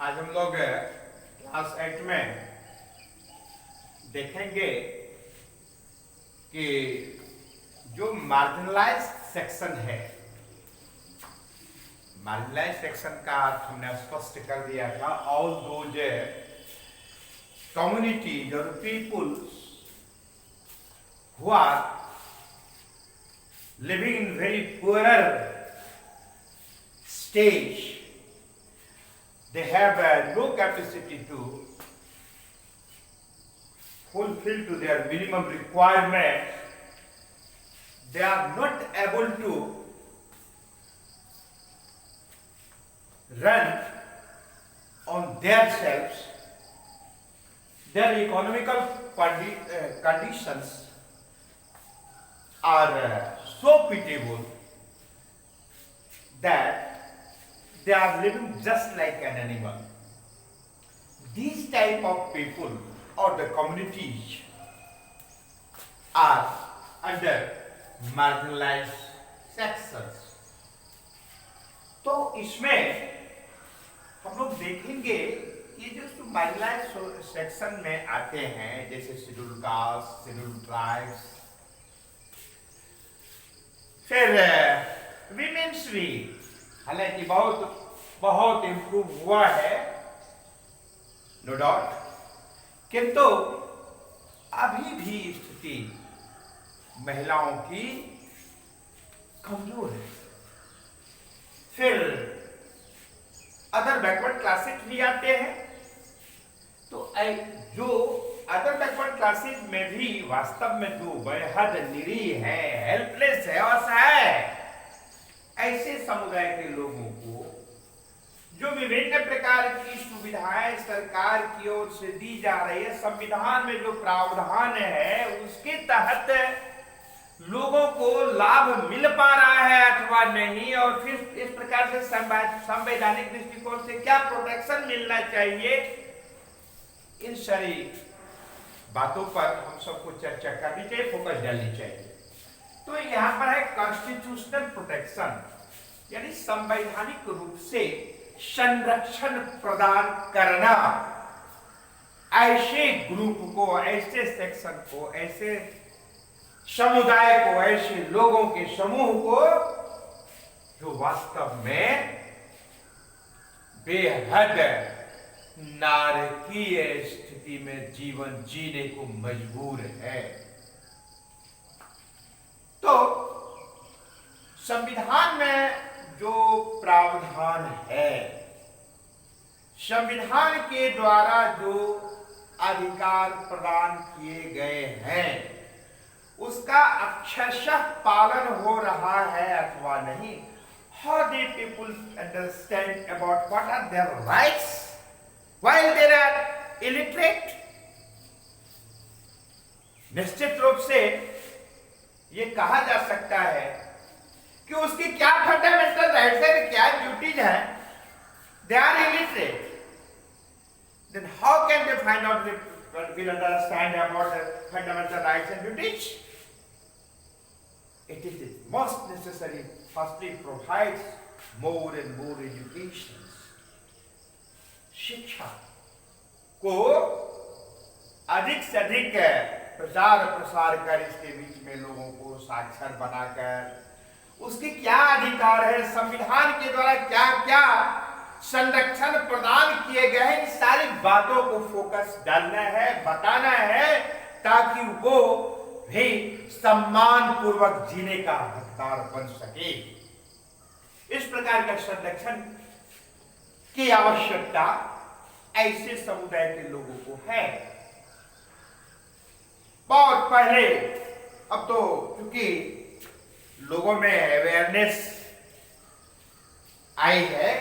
आज हम लोग क्लास 8 में देखेंगे कि जो मार्जिनलाइज सेक्शन है, मार्जिनलाइज सेक्शन का अर्थ हमने स्पष्ट कर दिया था। ऑल दोज कम्युनिटीज और people's who are living in very poorer stage, they have no capacity to fulfill to their minimum requirement. They are not able to run on themselves. Their economical conditions are so pitiable that they are living just like an animal. These type of people or the communities are under marginalized sections. तो इसमें हम लोग देखेंगे ये जो marginalised section में आते हैं, जैसे शेड्यूल कास्ट, शेड्यूल ट्राइब्स, फिर विमेन्स भी, हालांकि बहुत इंप्रूव हुआ है, नो डाउट, किंतु अभी भी स्थिति महिलाओं की कमजोर है। फिर अदर बैकवर्ड क्लासेस भी आते हैं, तो जो अदर बैकवर्ड क्लासेस में भी वास्तव में जो बेहद निरीह है, हेल्पलेस है, असहाय है, ऐसे समुदाय के लोगों को जो विभिन्न प्रकार की सुविधाएं सरकार की ओर से दी जा रही है, संविधान में जो प्रावधान है उसके तहत लोगों को लाभ मिल पा रहा है अथवा नहीं, और फिर इस प्रकार से संवैधानिक दृष्टिकोण से क्या प्रोटेक्शन मिलना चाहिए, इन सारी बातों पर हम सबको चर्चा करनी चाहिए, फोकस डालनी चाहिए। तो यहाँ पर है कॉन्स्टिट्यूशनल प्रोटेक्शन, यानी संवैधानिक रूप से संरक्षण प्रदान करना ऐसे ग्रुप को, ऐसे सेक्शन को, ऐसे समुदाय को, ऐसे लोगों के समूह को जो वास्तव में बेहद नारकीय स्थिति में जीवन जीने को मजबूर है। तो संविधान में जो प्रावधान है, संविधान के द्वारा जो अधिकार प्रदान किए गए हैं, उसका अक्षरशः पालन हो रहा है अथवा नहीं। How do people understand about what are their rights while they are illiterate? निश्चित रूप से ये कहा जा सकता है कि उसकी क्या फंडामेंटल राइट्स है, क्या ड्यूटीज है, they are illiterate, then how can they find out, will understand about the fundamental rights and duties? It is most necessary, firstly provides more and more education, शिक्षा को अधिक से अधिक प्रचार प्रसार कर इसके बीच में लोगों को साक्षर बनाकर उसके क्या अधिकार है, संविधान के द्वारा क्या क्या संरक्षण प्रदान किए गए हैं, इन सारी बातों को फोकस डालना है, बताना है, ताकि वो भी सम्मान पूर्वक जीने का हकदार बन सके। इस प्रकार का संरक्षण की आवश्यकता ऐसे समुदाय के लोगों को है। बहुत पहले, अब तो क्योंकि लोगों में अवेयरनेस आई है,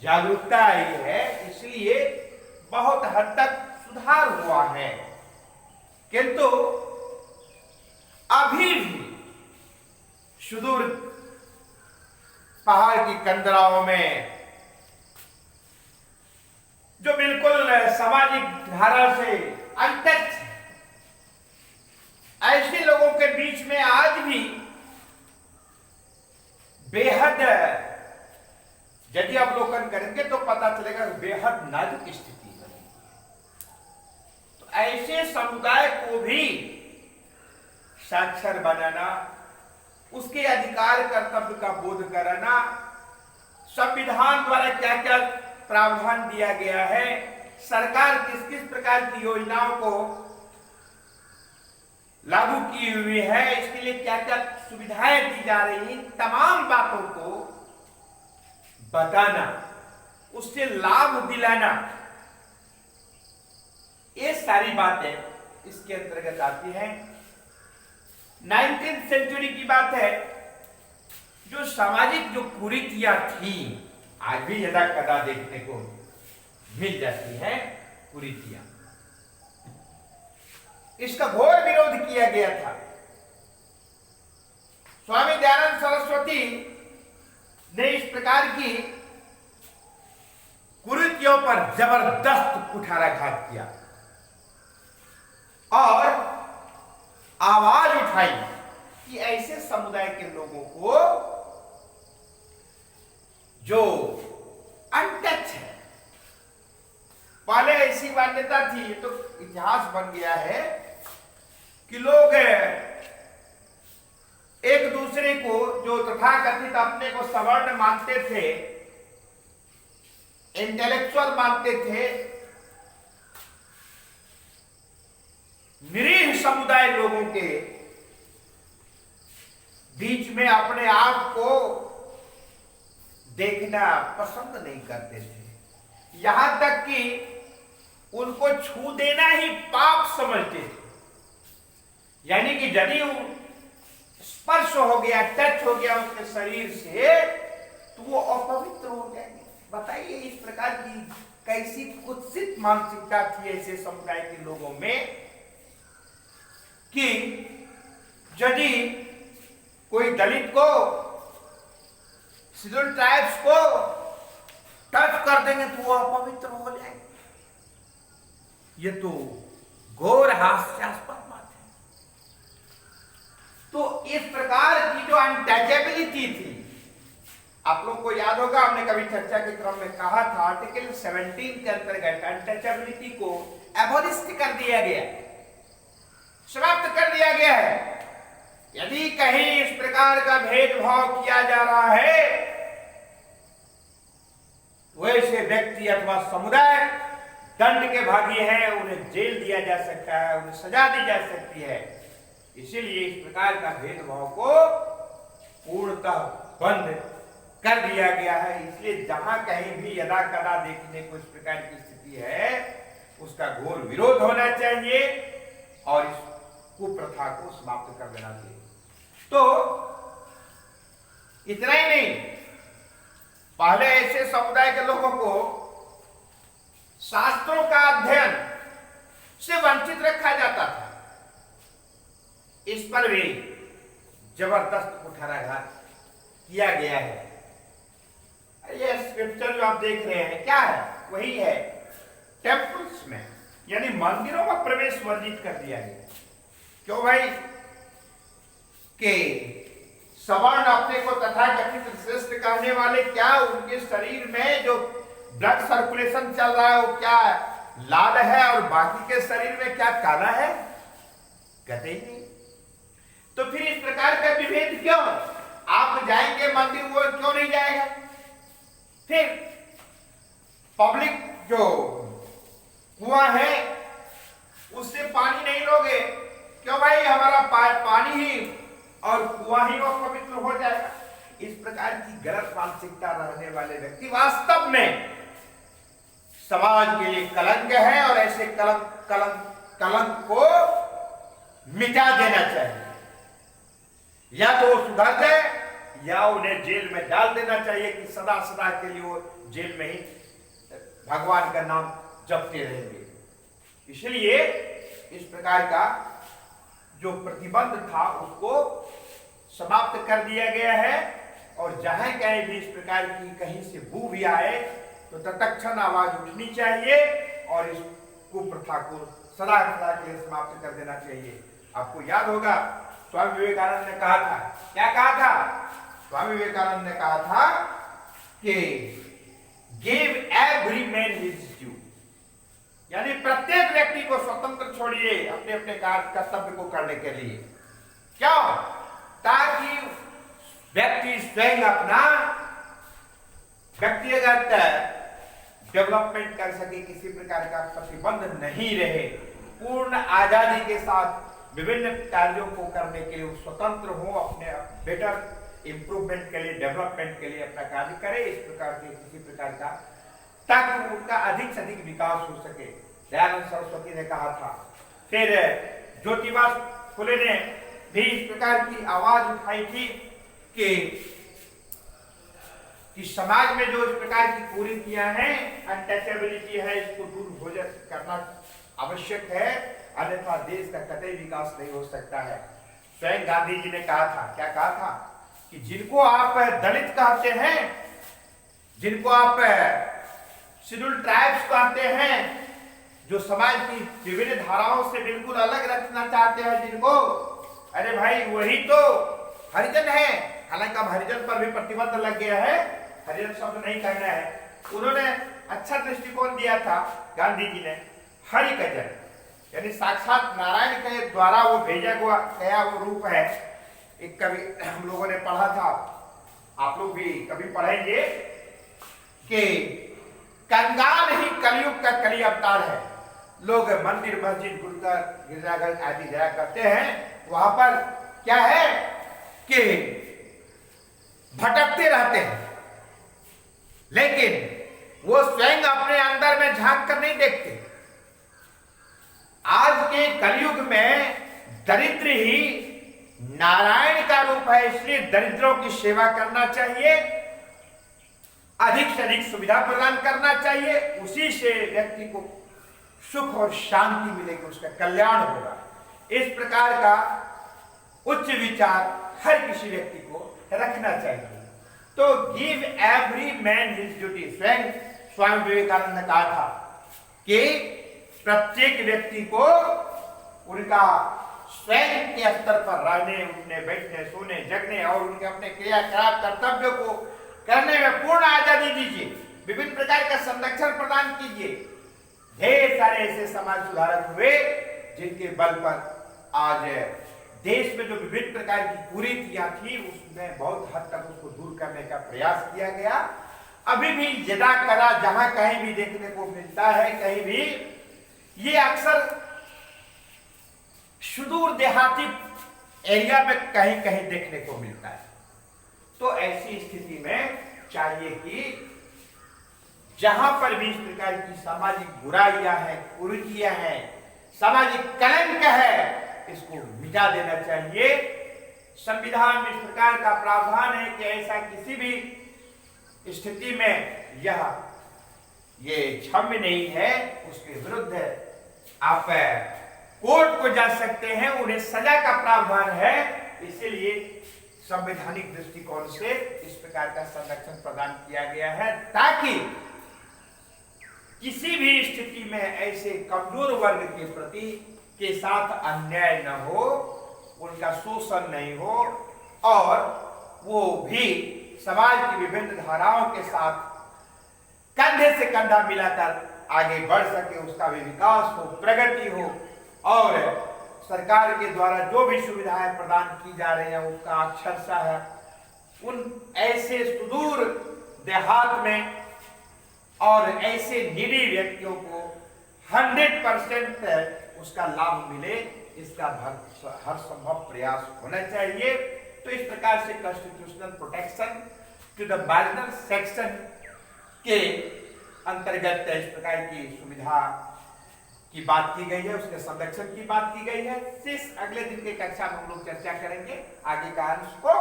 जागरूकता आई है, इसलिए बहुत हद तक सुधार हुआ है, किंतु अभी भी सुदूर पहाड़ की कंदराओं में जो बिल्कुल सामाजिक धारा से अनटच है, ऐसे लोगों के बीच में आज भी बेहद यदि अवलोकन करेंगे तो पता चलेगा यह बेहद नाजुक स्थिति बनी। तो ऐसे समुदाय को भी साक्षर बनाना, उसके अधिकार कर्तव्य का बोध कराना, संविधान द्वारा क्या क्या प्रावधान दिया गया है, सरकार किस किस प्रकार की योजनाओं को लागू की हुई है, इसके लिए क्या क्या सुविधाएं दी जा रही, तमाम बातों को बताना, उससे लाभ दिलाना, ये सारी बातें इसके अंतर्गत आती हैं। 19th सेंचुरी की बात है, जो सामाजिक जो कुरीतियां थी आज भी यदा कदा देखने को मिल जाती है, कुरीतियां, इसका घोर विरोध किया गया था। स्वामी दयानंद सरस्वती ने इस प्रकार की कुरीतियों पर जबरदस्त कुठाराघात किया और आवाज उठाई कि ऐसे समुदाय के लोगों को जो अनटच है, पहले ऐसी मान्यता थी, ये तो इतिहास बन गया है कि लोग एक दूसरे को जो तथाकथित अपने को सवर्ण मानते थे, इंटेलेक्चुअल मानते थे, निरीह समुदाय लोगों के बीच में अपने आप को देखना पसंद नहीं करते थे, यहां तक कि उनको छू देना ही पाप समझते थे। यानी कि यदि स्पर्श हो गया, टच हो गया उसके शरीर से, तो वो अपवित्र हो जाएंगे। बताइए इस प्रकार की कैसी कुत्सित मानसिकता थी ऐसे समुदाय के लोगों में कि यदि कोई दलित को, शेड्यूल्ड ट्राइब्स को टच कर देंगे तो वो अपवित्र हो जाएंगे। ये तो घोर हास्यास्पद बात है। तो इस प्रकार की जो अनटचेबिलिटी थी, आप लोग को याद होगा हमने कभी चर्चा के क्रम में कहा था, आर्टिकल 17 के अंतर्गत अनटचेबिलिटी को एबोलिश कर दिया गया, समाप्त कर दिया गया है। यदि कहीं इस प्रकार का भेदभाव किया जा रहा है, वैसे व्यक्ति अथवा समुदाय दंड के भागी है, उन्हें जेल दिया जा सकता है, उन्हें सजा दी जा सकती है। इसीलिए इस प्रकार का भेदभाव को पूर्णतः बंद कर दिया गया है। इसलिए जहां कहीं भी यदा कदा देखने को इस प्रकार की स्थिति है, उसका घोर विरोध होना चाहिए और इस कुप्रथा को समाप्त कर देना चाहिए। तो इतना ही नहीं, पहले ऐसे समुदाय के लोगों को शास्त्रों का अध्ययन से वंचित रखा जाता था। इस पर भी जबरदस्त कुठाराघात किया गया है। ये स्क्रिप्चर जो आप देख रहे हैं क्या है, वही है। टेम्पल्स में यानी मंदिरों में प्रवेश वर्जित कर दिया गया। क्यों भाई? कि सवर्ण अपने को तथाकथित श्रेष्ठ कहने वाले, क्या उनके शरीर में जो ब्लड सर्कुलेशन चल रहा है वो क्या लाल है और बाकी के शरीर में क्या काला है? कहते ही नहीं। तो फिर इस प्रकार का विभेद क्यों? आप जाएंगे मंदिर, वो क्यों नहीं जाएगा? फिर पब्लिक जो कुआं है उससे पानी नहीं लोगे, क्यों भाई? हमारा पानी ही और कुआं ही वो पवित्र हो जाएगा। इस प्रकार की गलत मानसिकता रखने वाले व्यक्ति वास्तव में समाज के लिए कलंक है और ऐसे कलंक को मिटा देना चाहिए। या तो वो सुधर जाए या उन्हें जेल में डाल देना चाहिए कि सदा सदा के लिए वो जेल में ही भगवान का नाम जपते रहेंगे। इसलिए इस प्रकार का जो प्रतिबंध था उसको समाप्त कर दिया गया है और जहां कहीं भी इस प्रकार की कहीं से बू भी आए तो तत्क्षण आवाज उठनी चाहिए और इस कुप्रथा को सदा सदा के लिए समाप्त कर देना चाहिए। आपको याद होगा स्वामी विवेकानंद ने कहा था, क्या कहा था? स्वामी विवेकानंद ने कहा था कि give every man his due, यानी प्रत्येक व्यक्ति को स्वतंत्र छोड़िए अपने अपने कार्य कर्तव्य को करने के लिए। क्यों? ताकि व्यक्ति स्वयं अपना व्यक्तिगत डेवलपमेंट कर सके, किसी प्रकार का प्रतिबंध नहीं रहे, पूर्ण आजादी के साथ विभिन्न कार्यों को करने के लिए वो स्वतंत्र हो, अपने बेटर इंप्रूवमेंट के लिए, डेवलपमेंट के लिए अपना कार्य करे, इस प्रकार के किसी प्रकार का, ताकि उनका अधिक से अधिक विकास हो सके। दयानंद सरस्वती ने कहा था। फिर ज्योतिबा फुले ने भी इस प्रकार की आवाज उठाई थी कि समाज में जो इस प्रकार की कुरीतियां हैं, अनटचेबिलिटी है, इसको दूर करना आवश्यक है, अन्यथा देश का कतई विकास नहीं हो सकता है। स्वयं गांधी जी ने कहा था, क्या कहा था, कि जिनको आप दलित कहते हैं, जिनको आप शेड्यूल्ड ट्राइब्स कहते हैं, जो समाज की विभिन्न धाराओं से बिल्कुल अलग रखना चाहते हैं जिनको, अरे भाई वही तो हरिजन है। हालांकि अब हरिजन पर भी प्रतिबंध लग गया है, हरिजन शब्द नहीं कहना है। उन्होंने अच्छा दृष्टिकोण दिया था गांधी जी ने, हरिकजन, यानी साक्षात नारायण के द्वारा वो भेजा गया वो रूप है। एक कभी हम लोगों ने पढ़ा था, आप लोग भी कभी पढ़ेंगे, कि कंगाल ही कलयुग का कली अवतार है। लोग मंदिर, मस्जिद, गुरुद्वारा, गिरजाघर आदि जाया करते हैं, वहां पर क्या है कि भटकते रहते हैं, लेकिन वो स्वयं अपने अंदर में झांक कर नहीं देखते। आज के कलयुग में दरिद्र ही नारायण का रूप है, इसलिए दरिद्रों की सेवा करना चाहिए, अधिक से अधिक सुविधा प्रदान करना चाहिए, उसी से व्यक्ति को सुख और शांति मिलेगी, उसका कल्याण होगा। इस प्रकार का उच्च विचार हर किसी व्यक्ति को रखना चाहिए। तो give every man his duty, स्वयं स्वामी विवेकानंद ने कहा था कि प्रत्येक व्यक्ति को उनका स्वयं के स्तर पर रहने, उठने, बैठने, सोने, जगने और उनके अपने क्रियाकलाप कर्तव्यों को करने में पूर्ण आजादी दीजिए, विभिन्न प्रकार का संरक्षण प्रदान कीजिए। ढेर सारे ऐसे समाज सुधारक हुए जिनके बल पर आज देश में जो विभिन्न प्रकार की कुरीतियां थी, उसमें बहुत हद तक उसको दूर करने का प्रयास किया गया। अभी भी यदा कदा जहां कहीं भी देखने को मिलता है, कहीं भी ये अक्सर सुदूर देहाती एरिया में कहीं कहीं देखने को मिलता है। तो ऐसी स्थिति में चाहिए कि जहां पर भी इस प्रकार की सामाजिक बुराइयां हैं, कुरीतियां हैं, सामाजिक कलंक है, इसको मिटा देना चाहिए। संविधान में इस प्रकार का प्रावधान है कि ऐसा किसी भी स्थिति में ये क्षम्य नहीं है, उसके विरुद्ध आप कोर्ट को जा सकते हैं, उन्हें सजा का प्रावधान है। इसीलिए संवैधानिक दृष्टिकोण से इस प्रकार का संरक्षण प्रदान किया गया है, ताकि किसी भी स्थिति में ऐसे कमजोर वर्ग के प्रति के साथ अन्याय न हो, उनका शोषण नहीं हो, और वो भी समाज की विभिन्न धाराओं के साथ कंधे से कंधा मिलाकर आगे बढ़ सके, उसका भी विकास हो, प्रगति हो, और सरकार के द्वारा जो भी सुविधाएं प्रदान की जा रही हैं उसका अक्षरशः उन ऐसे सुदूर देहात में और ऐसे निरी व्यक्तियों को 100% उसका लाभ मिले, इसका हर संभव प्रयास होना चाहिए। तो इस प्रकार से constitutional protection to the marginal section के अंतर्गत इस प्रकार की सुविधा की बात की गई है, उसके संरक्षण की बात की गई है। शेष अगले दिन के कक्षा में हम लोग चर्चा करेंगे आगे का अंश को।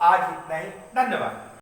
आज इतना ही, धन्यवाद।